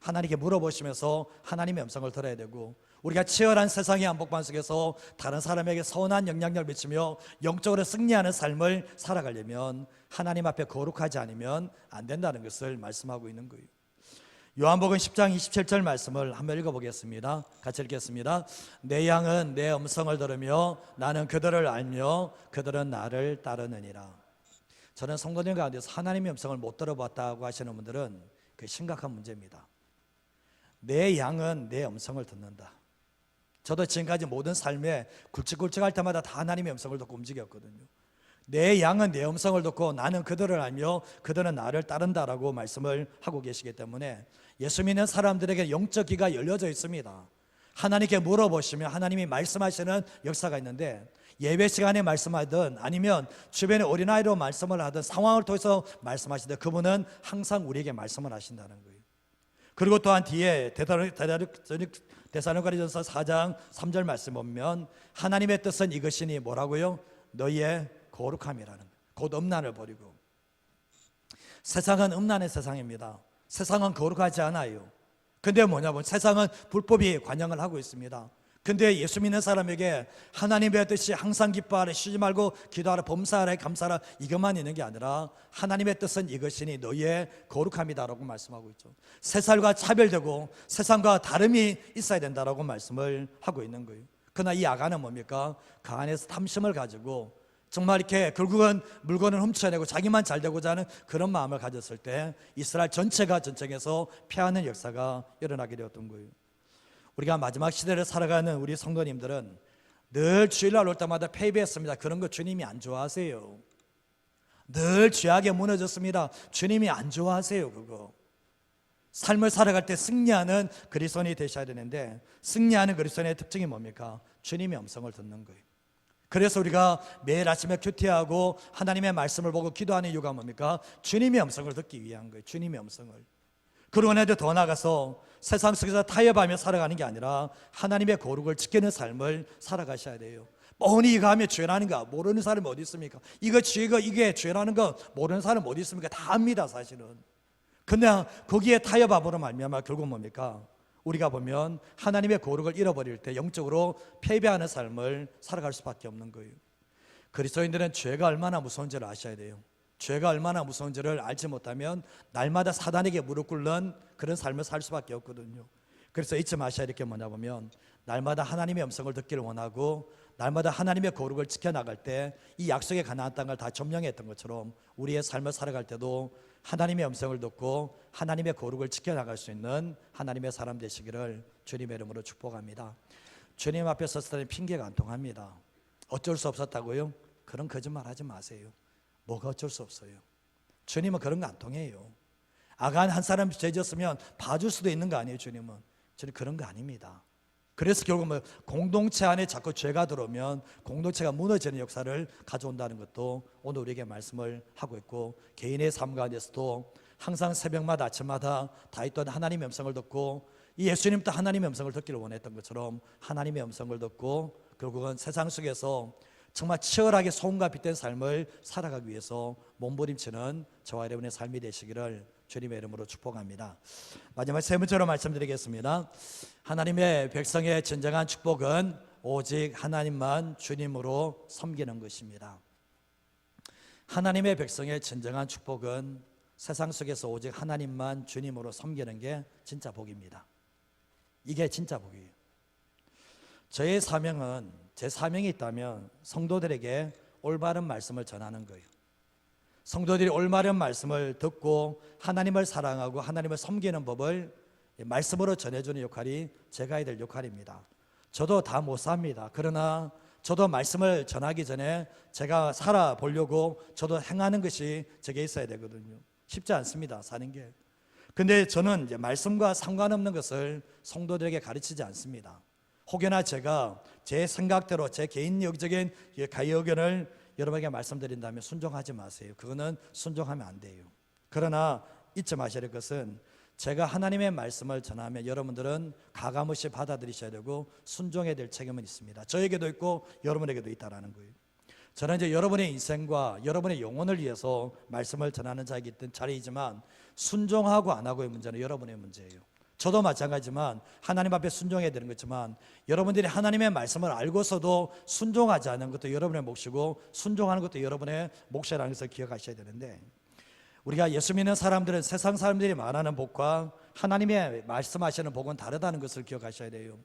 하나님께 물어보시면서 하나님의 음성을 들어야 되고 우리가 치열한 세상의 한복판 속에서 다른 사람에게 선한 영향력을 미치며 영적으로 승리하는 삶을 살아가려면 하나님 앞에 거룩하지 않으면 안 된다는 것을 말씀하고 있는 거예요. 요한복음 10장 27절 말씀을 한번 읽어보겠습니다. 같이 읽겠습니다. 내 양은 내 음성을 들으며 나는 그들을 알며 그들은 나를 따르느니라. 저는 성도님 가운데서 하나님의 음성을 못 들어봤다고 하시는 분들은 그게 심각한 문제입니다. 내 양은 내 음성을 듣는다. 저도 지금까지 모든 삶에 굵직굵직할 때마다 다 하나님의 음성을 듣고 움직였거든요. 내 양은 내 음성을 듣고 나는 그들을 알며 그들은 나를 따른다라고 말씀을 하고 계시기 때문에 예수 믿는 사람들에게 영적 귀가 열려져 있습니다. 하나님께 물어보시면 하나님이 말씀하시는 역사가 있는데 예배 시간에 말씀하든 아니면 주변에 어린아이로 말씀을 하든 상황을 통해서 말씀하시든 그분은 항상 우리에게 말씀을 하신다는 거예요. 그리고 또한 뒤에 데살로니가전서 4장 3절 말씀 보면 하나님의 뜻은 이것이니 뭐라고요? 너희의 거룩함이라는 거예요. 곧 음란을 버리고. 세상은 음란의 세상입니다. 세상은 거룩하지 않아요. 근데 뭐냐면 세상은 불법이 관영을 하고 있습니다. 근데 예수 믿는 사람에게 하나님의 뜻이 항상 기뻐하라, 쉬지 말고 기도하라, 범사하라, 감사하라, 이것만 있는 게 아니라 하나님의 뜻은 이것이니 너희의 거룩함이다라고 말씀하고 있죠. 세상과 차별되고 세상과 다름이 있어야 된다라고 말씀을 하고 있는 거예요. 그러나 이 아간은 뭡니까? 그 안에서 탐심을 가지고 정말 이렇게 결국은 물건을 훔쳐내고 자기만 잘 되고자 하는 그런 마음을 가졌을 때 이스라엘 전체가 전쟁에서 패하는 역사가 일어나게 되었던 거예요. 우리가 마지막 시대를 살아가는 우리 성도님들은 늘 주일날 올 때마다 패배했습니다. 그런 거 주님이 안 좋아하세요. 늘 죄악에 무너졌습니다. 주님이 안 좋아하세요. 그거 삶을 살아갈 때 승리하는 그리스도인이 되셔야 되는데, 승리하는 그리스도인의 특징이 뭡니까? 주님의 음성을 듣는 거예요. 그래서 우리가 매일 아침에 큐티하고 하나님의 말씀을 보고 기도하는 이유가 뭡니까? 주님의 음성을 듣기 위한 거예요. 주님의 음성을. 그러고 나서 더 나아가서 세상 속에서 타협하며 살아가는 게 아니라 하나님의 거룩을 지키는 삶을 살아가셔야 돼요. 뻔히 이거 하면 죄라는 거 모르는 사람이 어디 있습니까? 이거 죄가 이게 죄라는 거 모르는 사람이 어디 있습니까? 다 압니다, 사실은. 근데 거기에 타협함으로 말미암아 결국 뭡니까? 우리가 보면 하나님의 거룩을 잃어버릴 때 영적으로 패배하는 삶을 살아갈 수밖에 없는 거예요. 그리스도인들은 죄가 얼마나 무서운지를 아셔야 돼요. 죄가 얼마나 무서운지를 알지 못하면 날마다 사단에게 무릎 꿇는 그런 삶을 살 수밖에 없거든요. 그래서 잊지 마셔야 될 게 뭐냐 보면 날마다 하나님의 음성을 듣기를 원하고 날마다 하나님의 거룩을 지켜나갈 때 이 약속의 가나안 땅을 다 점령했던 것처럼 우리의 삶을 살아갈 때도 하나님의 음성을 듣고 하나님의 거룩을 지켜나갈 수 있는 하나님의 사람 되시기를 주님의 이름으로 축복합니다. 주님 앞에 섰을 때는 핑계가 안 통합니다. 어쩔 수 없었다고요? 그런 거짓말 하지 마세요. 뭐가 어쩔 수 없어요? 주님은 그런 거 안 통해요. 아간 한 사람 죄 지었으면 봐줄 수도 있는 거 아니에요? 주님은 그런 거 아닙니다. 그래서 결국 공동체 안에 자꾸 죄가 들어오면 공동체가 무너지는 역사를 가져온다는 것도 오늘 우리에게 말씀을 하고 있고, 개인의 삶 가운데서도 항상 새벽마다 아침마다 다 있던 하나님의 음성을 듣고 이 예수님도 하나님의 음성을 듣기를 원했던 것처럼 하나님의 음성을 듣고 결국은 세상 속에서 정말 치열하게 소음과 빛된 삶을 살아가기 위해서 몸부림치는 저와 여러분의 삶이 되시기를 주님의 이름으로 축복합니다. 마지막 세 번째로 말씀드리겠습니다. 하나님의 백성의 진정한 축복은 오직 하나님만 주님으로 섬기는 것입니다. 하나님의 백성의 진정한 축복은 세상 속에서 오직 하나님만 주님으로 섬기는 게 진짜 복입니다. 이게 진짜 복이에요. 저의 사명은, 제 사명이 있다면 성도들에게 올바른 말씀을 전하는 거예요. 성도들이 올바른 말씀을 듣고 하나님을 사랑하고 하나님을 섬기는 법을 말씀으로 전해주는 역할이 제가 해야 될 역할입니다. 저도 다 못 삽니다. 그러나 저도 말씀을 전하기 전에 제가 살아보려고 저도 행하는 것이 제게 있어야 되거든요. 쉽지 않습니다, 사는 게. 근데 저는 이제 말씀과 상관없는 것을 성도들에게 가르치지 않습니다. 혹여나 제가 제 생각대로 제 개인적인 의견을 여러분에게 말씀드린다면 순종하지 마세요. 그거는 순종하면 안 돼요. 그러나 잊지 마셔야 될 것은 제가 하나님의 말씀을 전하면 여러분들은 가감없이 받아들이셔야 되고 순종해야 될 책임은 있습니다. 저에게도 있고 여러분에게도 있다라는 거예요. 저는 이제 여러분의 인생과 여러분의 영혼을 위해서 말씀을 전하는 자리이지만 순종하고 안 하고의 문제는 여러분의 문제예요. 저도 마찬가지지만 하나님 앞에 순종해야 되는 거지만 여러분들이 하나님의 말씀을 알고서도 순종하지 않는 것도 여러분의 몫이고 순종하는 것도 여러분의 몫이라는 것을 기억하셔야 되는데, 우리가 예수 믿는 사람들은 세상 사람들이 말하는 복과 하나님의 말씀하시는 복은 다르다는 것을 기억하셔야 돼요.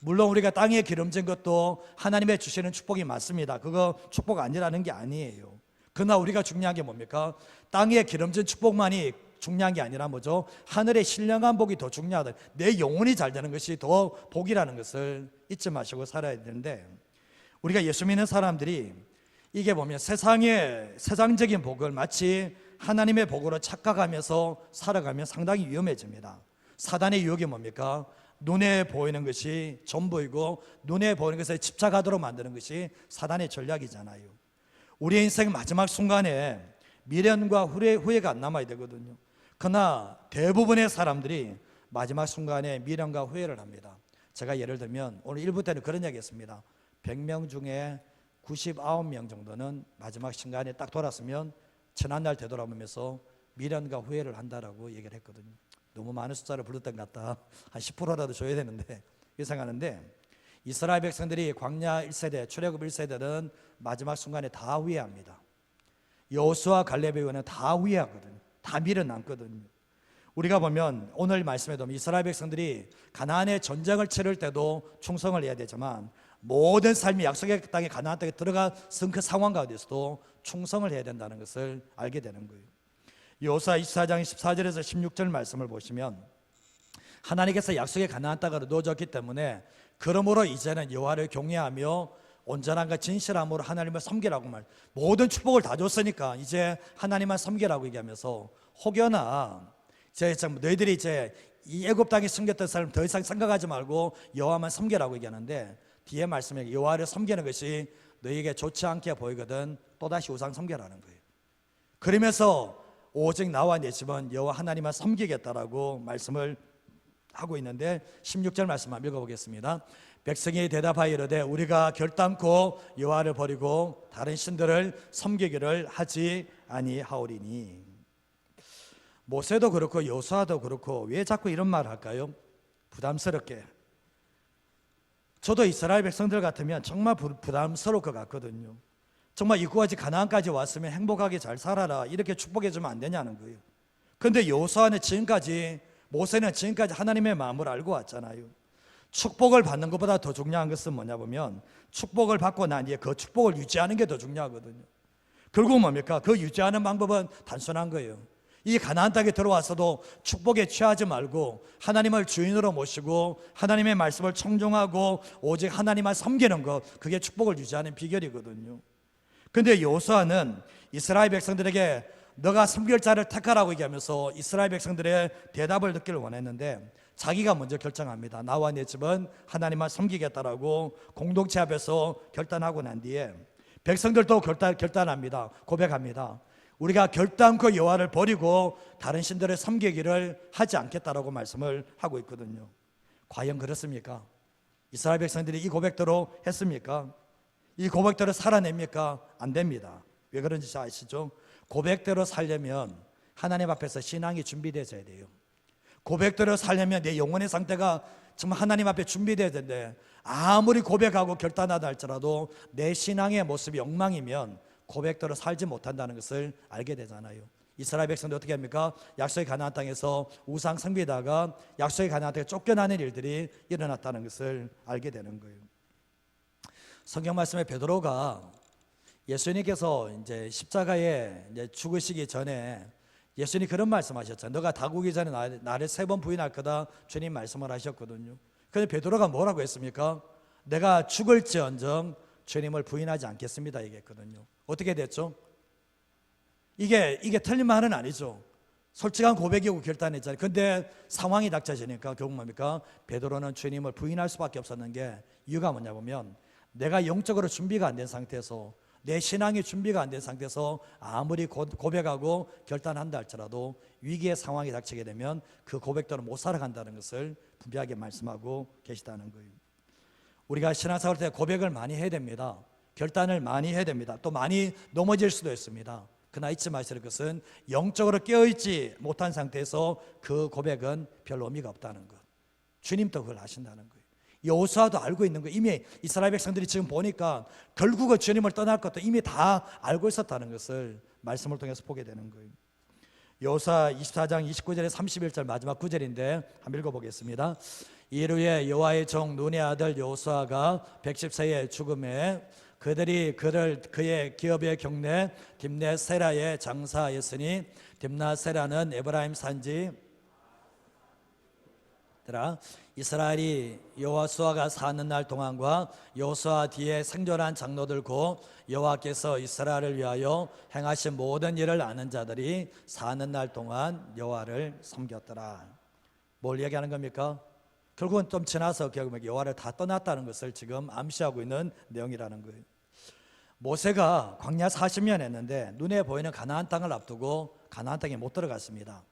물론 우리가 땅에 기름진 것도 하나님의 주시는 축복이 맞습니다. 그거 축복 아니라는 게 아니에요. 그러나 우리가 중요한 게 뭡니까? 땅에 기름진 축복만이 중요한 게 아니라 뭐죠? 하늘의 신령한 복이 더 중요하다. 내 영혼이 잘 되는 것이 더 복이라는 것을 잊지 마시고 살아야 되는데, 우리가 예수 믿는 사람들이 이게 보면 세상적인 복을 마치 하나님의 복으로 착각하면서 살아가면 상당히 위험해집니다. 사단의 유혹이 뭡니까? 눈에 보이는 것이 전부이고 눈에 보이는 것에 집착하도록 만드는 것이 사단의 전략이잖아요. 우리의 인생 마지막 순간에 미련과 후회가 안 남아야 되거든요. 그러나 대부분의 사람들이 마지막 순간에 미련과 후회를 합니다. 제가 예를 들면 오늘 1부 때는 그런 얘기 했습니다. 100명 중에 99명 정도는 마지막 순간에 딱 돌았으면 지난날 되돌아보면서 미련과 후회를 한다라고 얘기를 했거든요. 너무 많은 숫자를 불렀던 것 같다. 한 10%라도 줘야 되는데, 예상하는데 이스라엘 백성들이 광야 1세대, 출애굽 1세대는 마지막 순간에 다 후회합니다. 여호수아 갈렙의 의원은 다 후회하거든요. 다 밀어남거든요. 우리가 보면 오늘 말씀에도 이스라엘 백성들이 가나안의 전쟁을 치를 때도 충성을 해야 되지만 모든 삶이 약속의 땅에 가나안 땅에 들어가선 그 상황 가운데서도 충성을 해야 된다는 것을 알게 되는 거예요. 여호수아 24장 14절에서 16절 말씀을 보시면 하나님께서 약속의 가나안 땅으로 넣어줬기 때문에 그러므로 이제는 여호와를 경외하며 온전함과 진실함으로 하나님을 섬기라고 말. 모든 축복을 다 줬으니까 이제 하나님만 섬기라고 얘기하면서 혹여나 너희들이 이제 이 애굽 땅에 숨겼던 사람 더 이상 생각하지 말고 여호와만 섬기라고 얘기하는데 뒤에 말씀에 여호와를 섬기는 것이 너희에게 좋지 않게 보이거든 또다시 우상 섬겨라는 거예요. 그러면서 오직 나와 내 집은 여호와 하나님만 섬기겠다라고 말씀을 하고 있는데 16절 말씀 한번 읽어보겠습니다. 백성이 대답하여 이르되 우리가 결단코 여호와를 버리고 다른 신들을 섬기기를 하지 아니하오리니. 모세도 그렇고 여호수아도 그렇고 왜 자꾸 이런 말을 할까요? 부담스럽게. 저도 이스라엘 백성들 같으면 정말 부담스러울 것 같거든요. 정말 이구까지 가나안까지 왔으면 행복하게 잘 살아라 이렇게 축복해 주면 안 되냐는 거예요. 그런데 여호수아는 지금까지, 모세는 지금까지 하나님의 마음을 알고 왔잖아요. 축복을 받는 것보다 더 중요한 것은 뭐냐 보면 축복을 받고 난 뒤에 그 축복을 유지하는 게 더 중요하거든요. 결국 뭡니까? 그 유지하는 방법은 단순한 거예요. 이 가나안 땅에 들어와서도 축복에 취하지 말고 하나님을 주인으로 모시고 하나님의 말씀을 청종하고 오직 하나님만 섬기는 것, 그게 축복을 유지하는 비결이거든요. 그런데 여호수아는 이스라엘 백성들에게 너가 섬길 자를 택하라고 얘기하면서 이스라엘 백성들의 대답을 듣기를 원했는데 자기가 먼저 결정합니다. 나와 내 집은 하나님만 섬기겠다라고 공동체 앞에서 결단하고 난 뒤에 백성들도 결단합니다. 고백합니다. 우리가 결단코 여호와를 버리고 다른 신들을 섬기기를 하지 않겠다라고 말씀을 하고 있거든요. 과연 그렇습니까? 이스라엘 백성들이 이 고백대로 했습니까? 이 고백대로 살아냅니까? 안 됩니다. 왜 그런지 아시죠? 고백대로 살려면 하나님 앞에서 신앙이 준비되어야 돼요. 고백대로 살려면 내 영혼의 상태가 정말 하나님 앞에 준비되어야 되는데 아무리 고백하고 결단하다 할지라도 내 신앙의 모습이 엉망이면 고백대로 살지 못한다는 것을 알게 되잖아요. 이스라엘 백성들 어떻게 합니까? 약속의 가나안 땅에서 우상 섬기다가 약속의 가나안 땅에 쫓겨나는 일들이 일어났다는 것을 알게 되는 거예요. 성경 말씀에 베드로가 예수님께서 이제 십자가에 이제 죽으시기 전에 예수님이 그런 말씀하셨잖아요. 너가 다구기 전에 나를 3번 부인할 거다. 주님 말씀을 하셨거든요. 그런데 베드로가 뭐라고 했습니까? 내가 죽을지언정 주님을 부인하지 않겠습니다 얘기했거든요. 어떻게 됐죠? 이게 틀린 말은 아니죠. 솔직한 고백이고 결단했잖아요. 근데 상황이 닥쳐지니까 결국 뭡니까? 베드로는 주님을 부인할 수밖에 없었는 게 이유가 뭐냐 보면 내가 영적으로 준비가 안 된 상태에서 내 신앙이 준비가 안 된 상태에서 아무리 고백하고 결단한다 할지라도 위기의 상황이 닥치게 되면 그 고백대로 못 살아간다는 것을 분명하게 말씀하고 계시다는 거예요. 우리가 신앙생활 때 고백을 많이 해야 됩니다. 결단을 많이 해야 됩니다. 또 많이 넘어질 수도 있습니다. 그러나 잊지 마실 것은 영적으로 깨어있지 못한 상태에서 그 고백은 별 의미가 없다는 것. 주님도 그걸 아신다는 거예요. 여호수아도 알고 있는 거예요. 이미 이스라엘 백성들이 지금 보니까 결국은 주님을 떠날 것도 이미 다 알고 있었다는 것을 말씀을 통해서 보게 되는 거예요. 여호수아 24장 29절에 31절 마지막 구절인데 한번 읽어보겠습니다. 이르에 여호와의 종 눈의 아들 여호수아가 110세의 죽음에 그들이 그의 기업의 경내 딥네세라에 장사하였으니 딥나세라는 에브라임 산지 이스라엘이 여호수아가 사는 날 동안과 여호수아 뒤에 생존한 장로들 곧 여호와께서 이스라엘을 위하여 행하신 모든 일을 아는 자들이 사는 날 동안 여호와를 섬겼더라. 뭘 얘기하는 겁니까? 결국은 좀 지나서 결국 여호와를 다 떠났다는 것을 지금 암시하고 있는 내용이라는 거예요. 모세가 광야 40년 했는데 눈에 보이는 가나안 땅을 앞두고 가나안 땅에 못 들어갔습니다.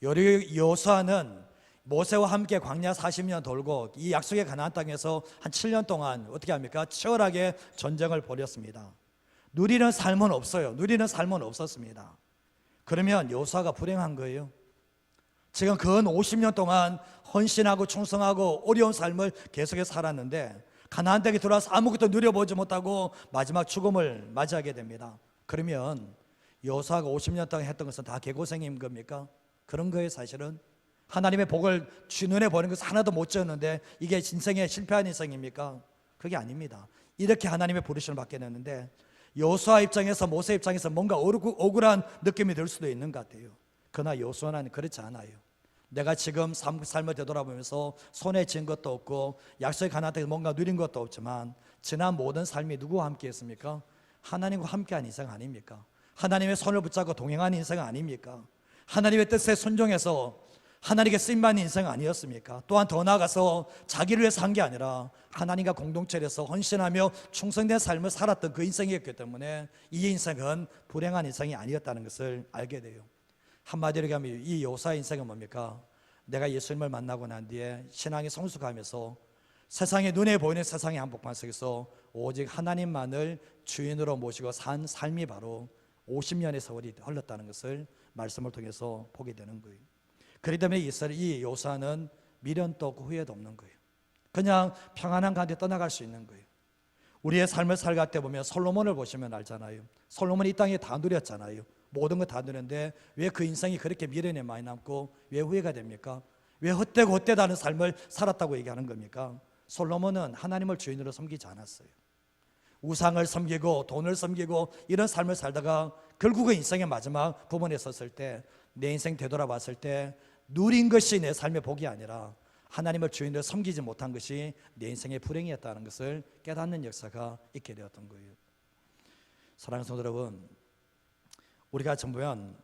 여호수아는 모세와 함께 광야 40년 돌고 이 약속의 가나안 땅에서 한 7년 동안 어떻게 합니까? 치열하게 전쟁을 벌였습니다. 누리는 삶은 없어요. 누리는 삶은 없었습니다. 그러면 여호수아가 불행한 거예요. 지금 근 50년 동안 헌신하고 충성하고 어려운 삶을 계속해서 살았는데 가나안 땅에 들어와서 아무것도 누려보지 못하고 마지막 죽음을 맞이하게 됩니다. 그러면 여호수아가 50년 동안 했던 것은 다 개고생인 겁니까? 그런 거예요. 사실은 하나님의 복을 주눈에 보는 것은 하나도 못 지었는데 이게 인생의 실패한 인생입니까? 그게 아닙니다. 이렇게 하나님의 부르심을 받게 되는데 여호수아 입장에서, 모세 입장에서 뭔가 억울한 느낌이 들 수도 있는 것 같아요. 그러나 여호수아는 그렇지 않아요. 내가 지금 삶을 되돌아보면서 손에 쥔 것도 없고 약속의 가나안 땅에서 뭔가 누린 것도 없지만 지난 모든 삶이 누구와 함께 했습니까? 하나님과 함께한 인생 아닙니까? 하나님의 손을 붙잡고 동행한 인생 아닙니까? 하나님의 뜻에 순종해서 하나님께 쓰임받는 인생 아니었습니까? 또한 더 나아가서 자기를 위해서 한 게 아니라 하나님과 공동체에서 헌신하며 충성된 삶을 살았던 그 인생이었기 때문에 이 인생은 불행한 인생이 아니었다는 것을 알게 돼요. 한마디로 얘기하면 이 여호수아 인생은 뭡니까? 내가 예수님을 만나고 난 뒤에 신앙이 성숙하면서 세상에 눈에 보이는 세상의 한복판 속에서 오직 하나님만을 주인으로 모시고 산 삶이 바로 50년의 세월이 흘렀다는 것을 말씀을 통해서 보게 되는 거예요. 그렇기 때문에 이 여호수아는 미련도 없고 후회도 없는 거예요. 그냥 평안한 가운데 떠나갈 수 있는 거예요. 우리의 삶을 살갈 때 보면 솔로몬을 보시면 알잖아요. 솔로몬이 이 땅에 다 누렸잖아요. 모든 거 다 누렸는데 왜 그 인생이 그렇게 미련에 많이 남고 왜 후회가 됩니까? 왜 헛되고 헛되다는 삶을 살았다고 얘기하는 겁니까? 솔로몬은 하나님을 주인으로 섬기지 않았어요. 우상을 섬기고 돈을 섬기고 이런 삶을 살다가 결국은 인생의 마지막 부분에 섰을 때 내 인생 되돌아봤을 때 누린 것이 내 삶의 복이 아니라 하나님을 주인으로 섬기지 못한 것이 내 인생의 불행이었다는 것을 깨닫는 역사가 있게 되었던 거예요. 사랑하는 성도 여러분, 우리가 보면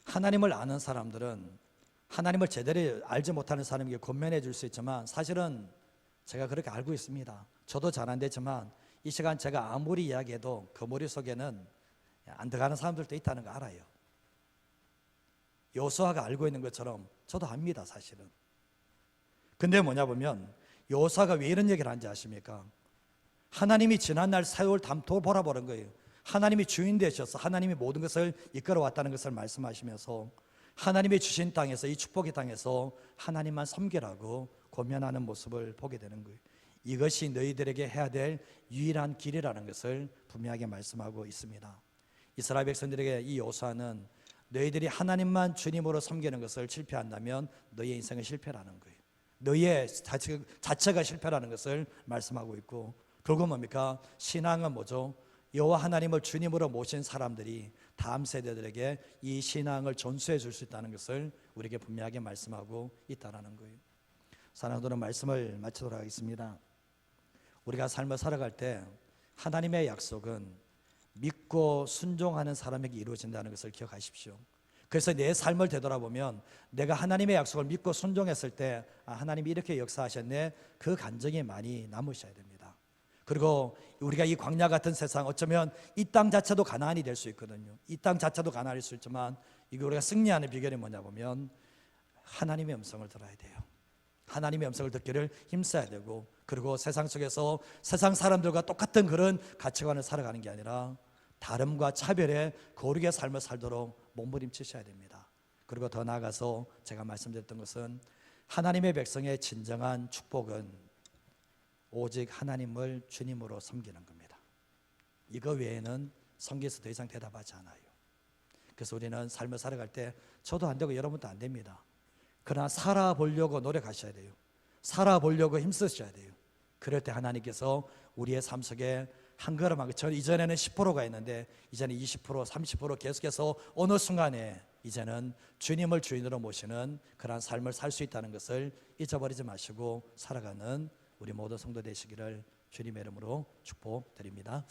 하나님을 아는 사람들은 하나님을 제대로 알지 못하는 사람에게 권면해 줄 수 있지만 사실은 제가 그렇게 알고 있습니다. 저도 잘 안 되지만 이 시간 제가 아무리 이야기해도 그 머릿속에는 안 들어가는 사람들도 있다는 거 알아요. 여호수아가 알고 있는 것처럼 저도 압니다. 사실은. 근데 뭐냐 보면 여호수아가 왜 이런 얘기를 하는지 아십니까? 하나님이 지난날 세월 돌아보는 거예요. 하나님이 주인 되셔서 하나님이 모든 것을 이끌어 왔다는 것을 말씀하시면서 하나님이 주신 땅에서, 이 축복의 땅에서 하나님만 섬기라고 권면하는 모습을 보게 되는 거예요. 이것이 너희들에게 해야 될 유일한 길이라는 것을 분명하게 말씀하고 있습니다. 이스라엘 백성들에게 이 여호수아는 너희들이 하나님만 주님으로 섬기는 것을 실패한다면 너희의 인생은 실패라는 거예요. 너희의 자체가 실패라는 것을 말씀하고 있고, 결국 뭡니까? 신앙은 뭐죠? 여호와 하나님을 주님으로 모신 사람들이 다음 세대들에게 이 신앙을 전수해 줄 수 있다는 것을 우리에게 분명하게 말씀하고 있다는 거예요. 사랑하는 분들은 말씀을 마치도록 하겠습니다. 우리가 삶을 살아갈 때 하나님의 약속은 믿고 순종하는 사람에게 이루어진다는 것을 기억하십시오. 그래서 내 삶을 되돌아보면 내가 하나님의 약속을 믿고 순종했을 때 하나님이 이렇게 역사하셨네, 그 감정이 많이 남으셔야 됩니다. 그리고 우리가 이 광야 같은 세상, 어쩌면 이 땅 자체도 가나안이 될 수 있거든요. 이 땅 자체도 가나안일 수 있지만 이게 우리가 승리하는 비결이 뭐냐 보면 하나님의 음성을 들어야 돼요. 하나님의 음성을 듣기를 힘써야 되고, 그리고 세상 속에서 세상 사람들과 똑같은 그런 가치관을 살아가는 게 아니라 다름과 차별에 거룩의 삶을 살도록 몸부림치셔야 됩니다. 그리고 더 나아가서 제가 말씀드렸던 것은 하나님의 백성의 진정한 축복은 오직 하나님을 주님으로 섬기는 겁니다. 이거 외에는 성경에서 더 이상 대답하지 않아요. 그래서 우리는 삶을 살아갈 때 저도 안 되고 여러분도 안 됩니다. 그러나 살아보려고 노력하셔야 돼요. 살아보려고 힘쓰셔야 돼요. 그럴 때 하나님께서 우리의 삶 속에 한 걸음 한 걸음, 저 이전에는 10%가 있는데 이제는 20%, 30% 계속해서 어느 순간에 이제는 주님을 주인으로 모시는 그러한 삶을 살 수 있다는 것을 잊어버리지 마시고 살아가는 우리 모든 성도 되시기를 주님의 이름으로 축복드립니다.